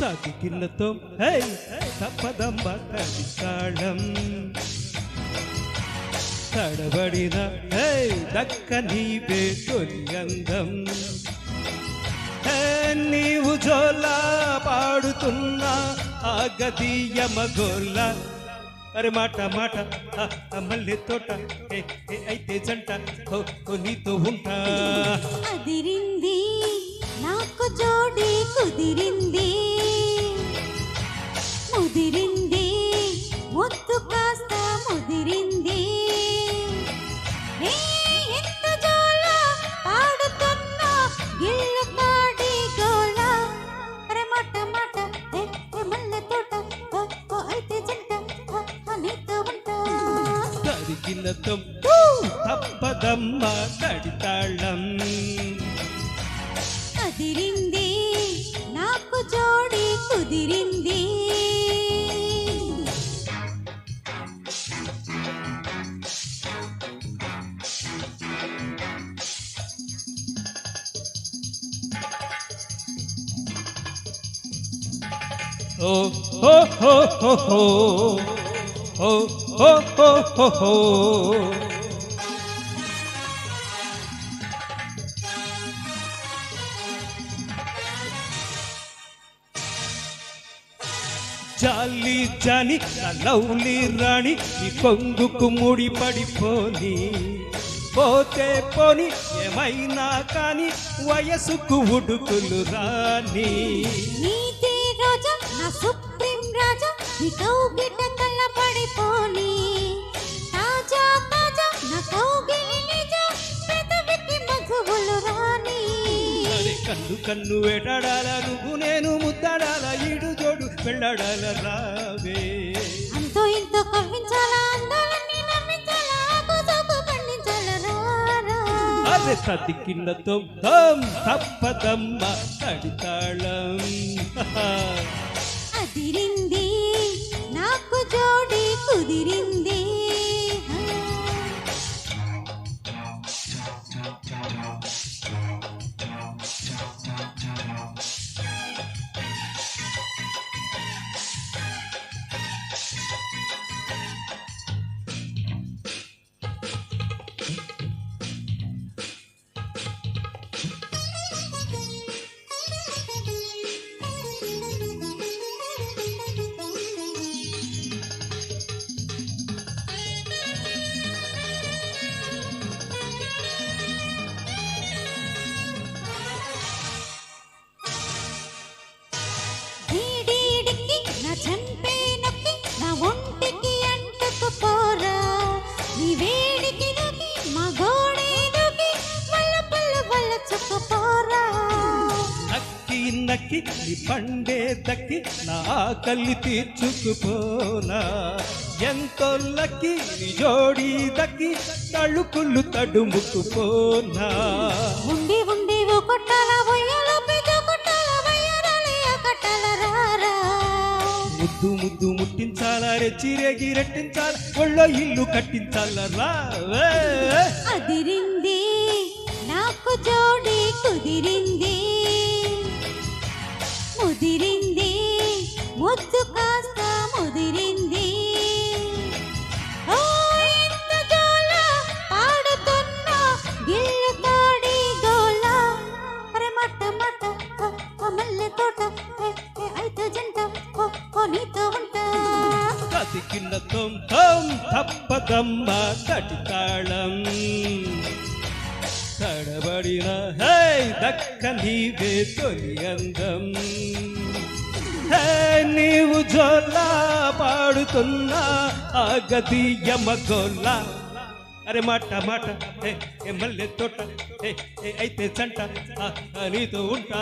తదికిన్నతో high తప్పదమ్మ తడి తాళం తడబడిన high దక్క నీవే తొలి అందం నీవు జోలా పాడుతున్నా ఆ గదీయ మగోళ్ళ అరే మాట మాట మల్లె తోట అయితే జంట నీతో ఉంటా అదిరింది నాకు జోడి కుదిరింది ముదిరింది ముద్దు కాస్త ముదిరింది ఎంత జోల పాడుతున్నా గిల్లు కాడి గోళ అరే మాట మాట మల్లె తోట అయితే జంట నీతో ఉంటా తరిగినతో తప్పదమ్మ తడితాళం అదిరింది నాకు జోడి కుదిరింది ఓ హో హో హో హో ఓ హో హో హో హో జాలి జాని లవ్లీ రాణి నీ కొంగుకు ముడి పడిపోని పోతే పోని ఏమైనా కాని వయసుకు ఉడుకులు రాని నీతి రోజా నా సుప్రీం రాజా నీ కౌగిట కళ్ళబడిపోని తాజా తాజా నా కౌగిలి నిజా పెదవికి మధువులు రాని కన్ను కన్ను వేటాడాల నువ్వు నేను ముద్దాడాల ఈడు జోడు వెళ్ళాడాల రావే అంతో ఇంతో కవ్వించాలా అందాలన్నీ నమ్మించాలా కోసకు పండించాలా రారా అరే తదికిన్నతో తం తప్పదమ్మ తడితాళం అదిరింది నాకు జోడి కుదిరింది చంపే నొక్కి నా ఒంటికి అంటుకుపోరా నీ వేడికి నొక్కి మా గోడే నొక్కి వల్ల పల్ల వల్ల చుక్కుపోరా నక్కి నక్కి నీ పండే దక్కి నా ఆకలి తీర్చుకుపోనా ఎంతో లక్కి నీ జోడి దక్కి తళుకులు తడుముకుపోనా ఉండి ఉండి ఓ కొట్టాల ఒయ్యాలో పేజో కొట్టాల వయ్యారాలే కట్టాల రారా ముద్దు ముద్దు ముట్టించాలా రెచ్చిరేగి రెట్టించాలా ఒళ్ళో ఇల్లు కట్టించాలా రా అదిరింది నాకు జోడి కుదిరింది ముదిరింది ముద్దు కాస్త ముదిరింది ఓ ఎంత జోల పాడుతున్నా గిల్లు కాడి గోల అరే మట్ట మట్ట మల్లె తోట అయితే జంట నీతో ఉంటా తదికిన్నతో తం తప్పదమ్మ తడితాళం తడబడిన హై దక్క నీవే తొలి అందం నీవు జోలా పాడుతున్నా ఆ గదీయ మగోళ్ళ అరే మాట మాట మల్లె తోట అయితే చంట నీతో ఉంటా.